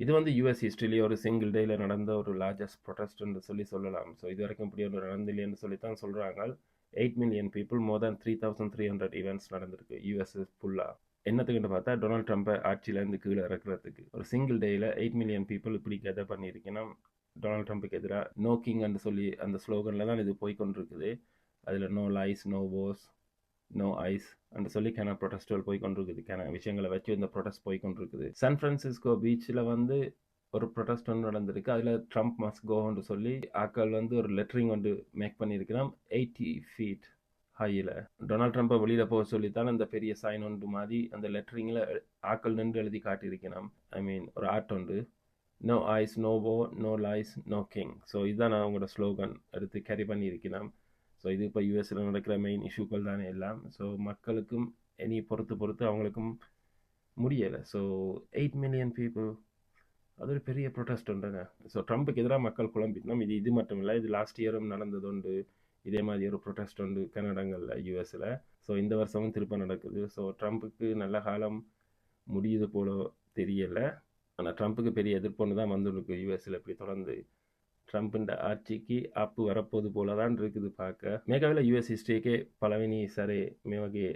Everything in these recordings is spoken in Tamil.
இது வந்து யுஎஸ் ஹிஸ்ட்ரியிலேயே ஒரு சிங்கிள் டேயில் நடந்த ஒரு லார்ஜஸ்ட் ப்ரொட்டஸ்ட்னு சொல்லலாம். ஸோ இது வரைக்கும் இப்படி ஒன்று நடந்தில்லைன்னு சொல்லி தான் சொல்கிறாங்க. 8 மில்லியன் பீப்புள், மோர் தேன் 3,300 ஈவெண்ட்ஸ் நடந்திருக்கு யூஎஸ் ஃபுல்லாக. என்னத்துக்குன்னு பார்த்தா டொனால்ட் ட்ரம்ப்பை ஆட்சியிலேருந்து கீழே இறக்குறதுக்கு. ஒரு சிங்கிள் டேயில் 8 மில்லியன் பீப்புள் இப்படி கெதர் பண்ணியிருக்கீங்கன்னா டொனால்ட் ட்ரம்ப்புக்கு எதிராக நோ கிங்னு சொல்லி அந்த ஸ்லோகனில் தான் இது போய்கொண்டிருக்குது. அதில் no lies, no wars, no ICE என்று சொல்லி ப்ரொட்டஸ்ட்கள் போய் கொண்டிருக்குது. விஷயங்களை வச்சு இந்த ப்ரொட்டஸ்ட் போய் கொண்டிருக்குது. சான் பிரான்சிஸ்கோ பீச்சில் வந்து ஒரு ப்ரொட்டஸ்ட் ஒன்று நடந்திருக்கு. அதில் ட்ரம்ப் மஸ்ட் கோன்னு சொல்லி ஆக்கள் வந்து ஒரு லெட்டரிங் வந்து மேக் பண்ணியிருக்கிறோம் 80 feet ஹையில். டொனால்ட் ட்ரம்ப்பை வெளியில் போக சொல்லித்தான் அந்த பெரிய சைன் ஒன்று மாதிரி அந்த லெட்டரிங்கில் ஆக்கள் நின்று எழுதி காட்டியிருக்கிறோம். ஐ மீன் ஒரு ஆர்ட் ஒன்று, no ice, no woe, no lies, no king. So இதுதான் நான் அவங்களோட ஸ்லோகன் எடுத்து கேரி பண்ணியிருக்கிறேன். ஸோ இது இப்போ யூஎஸில் நடக்கிற மெயின் இஷ்யூக்கள் தானே எல்லாம். ஸோ மக்களுக்கும் இனி பொறுத்து அவங்களுக்கும் முடியலை. ஸோ 8 மில்லியன் பீப்புள், அது ஒரு பெரிய ப்ரொட்டஸ்ட் உண்டுங்க. ஸோ ட்ரம்ப்புக்கு எதிராக மக்கள் குழம்பிட்டோம். இது மட்டும் இல்லை, இது லாஸ்ட் இயரும் நடந்தது உண்டு. இதே மாதிரி ஒரு ப்ரொட்டஸ்ட் உண்டு கனடாங்களில், யூஎஸில். ஸோ இந்த வருஷமும் திரும்ப நடக்குது. ஸோ ட்ரம்ப்புக்கு நல்ல காலம் முடியுது போல தெரியலை. ஆனால் ட்ரம்ப்புக்கு பெரிய எதிர்ப்பு தான் வந்துருக்கு யூஎஸில். இப்படி தொடர்ந்து ட்ரம்ப்பின் ආච්චිக்கு ආප්පු வரப்போது போல தான் இருக்குது பார்க்க. මේක US හිස්ට්‍රියේ පළවෙනි සැරේ මේ වගේ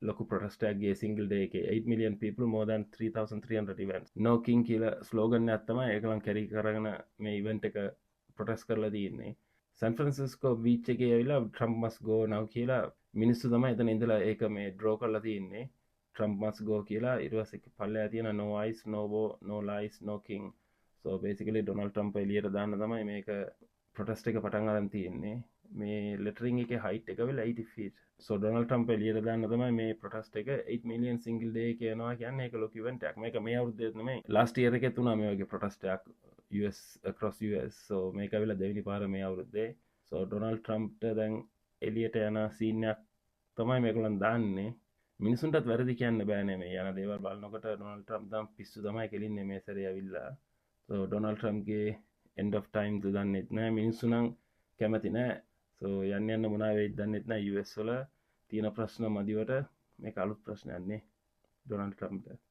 ලොකු ප්‍රොටෙස්ට් එකක් සිංගල් ඩේ එකේ 8 million people, more than 3,300 events. No king කියලා ස්ලෝගන් එකක් තමයි ඒගොල්ලන් කැරි කරගෙන මේ ඉවෙන්ට් එක ප්‍රොටෙස්ට් කරලා තියෙන්නේ. සැන් ෆ්‍රැන්සිස්කෝ බීච් එකේ ඇවිල්ලා Trump must go now කියලා මිනිස්සු තමයි එතන ඉඳලා ඒක මේ ඩ්‍රෝ කරලා තියෙන්නේ. Trump must go කියලා. ඊට පස්සේ පල්ලෙහා තියෙන no ice, no war, no lies, no king. So basically Donald Trump එලියට දාන්න තමයි මේක ප්‍රොටෙස්ට් එක පටන් ගන්න තියෙන්නේ. මේ ලෙටරින් එකේ හයිට් එක වෙලා 80 feet. ஸோ ඩොනල්ඩ් ට්‍රම්ප් එලියට දාන්න තමයි මේ ප්‍රොටෙස්ට් එක 8 මිලියන් සිංගල් ඩේ එක යනවා කියන්නේ. ඒක ලොකු ඉවෙන්ට් එකක්. මේක මේ අවුරුද්දේ නෙමෙයි, ලාස්ට් ඉයර් එකේ තුනා මේ වගේ ප්‍රොටෙස්ට් එකක් US across US. ஸோ මේක වෙලා දෙවෙනි පාර මේ අවුරුද්දේ. ஸோ ඩොනල්ඩ් ට්‍රම්ප්ට දැන් එලියට යන සීන් එකක් තමයි මේගොල්ලන් දාන්නේ. මිනිසුන්ටත් වැරදි කියන්න බෑනේ. මේ යන දේවල් බලනකොට ඩොනල්ඩ් ට්‍රම්ප් දැන් පිස්සු තමයි කෙලින්නේ මේ සැරේ ඇවිල්ලා. ஸோ ඩොනල්ඩ් ට්‍රම්ප්ගේ එන්ඩ් ඔෆ් ටයිම්ස් දන්නෙත් නෑ. මිනිස්සු නම් කැමති නෑ. ஸோ යන්න මොනා වෙයිද දන්නෙත් නෑ. US වල තියෙන ප්‍රශ්න මදිවට මේක අලුත් ප්‍රශ්නයක් නේ ඩොනල්ඩ් ට්‍රම්ප්ට.